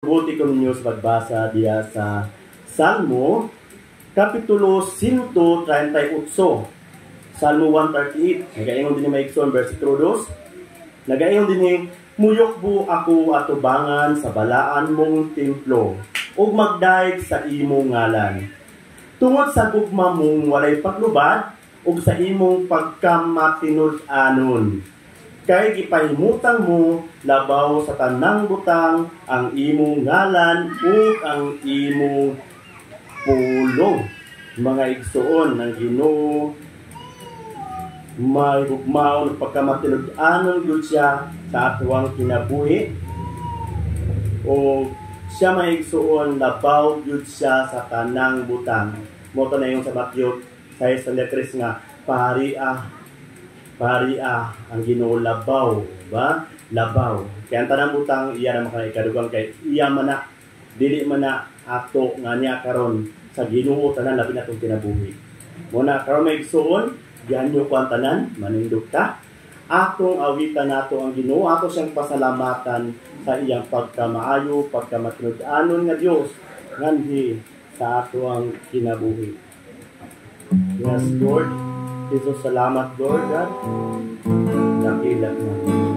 Buti ko ninyo sa pagbasa diya sa Salmo, Kapitulo 138. Salmo 138. Nagaingon din ni Maikson, versikulo 2. Nagaingon din ni, muyokbo ako atubangan sa balaan mong templo, ug magdaig sa imong ngalan. Tungod sa gugma mong walay paglubad, ug sa imong pagkamatinud-anon. Kay gipahimutang mo labaw sa tanang butang ang imong ngalan ug ang imong pulong. Mga igsoon ng Ginoo, may gugmaon ng pagkamatinud-anon gyud siya sa atuang kinabuhi, o siya may igsoon labaw gyud siya sa tanang butang. Moto na yung sa Matthew 6:3 nga, Pariah ang Ginoo labaw, ba? Labaw. Kaya ang tanang butang iya na makakadugang kay iya man na dili man na ato nga niya karon sa Ginoo tanan labi na tong kinabuhi. Muna karon may igsoon, ganyo ko ang tanan, manindog ta. Atong awitan nato ang Ginoo, ato siyang pasalamatan sa iyang pagkamaayo, pagkamatinud-anon nga Dios nganhi sa ato ang kinabuhi. Yes, Lord. Jesus, salamat, Lord, God. Nakilat na.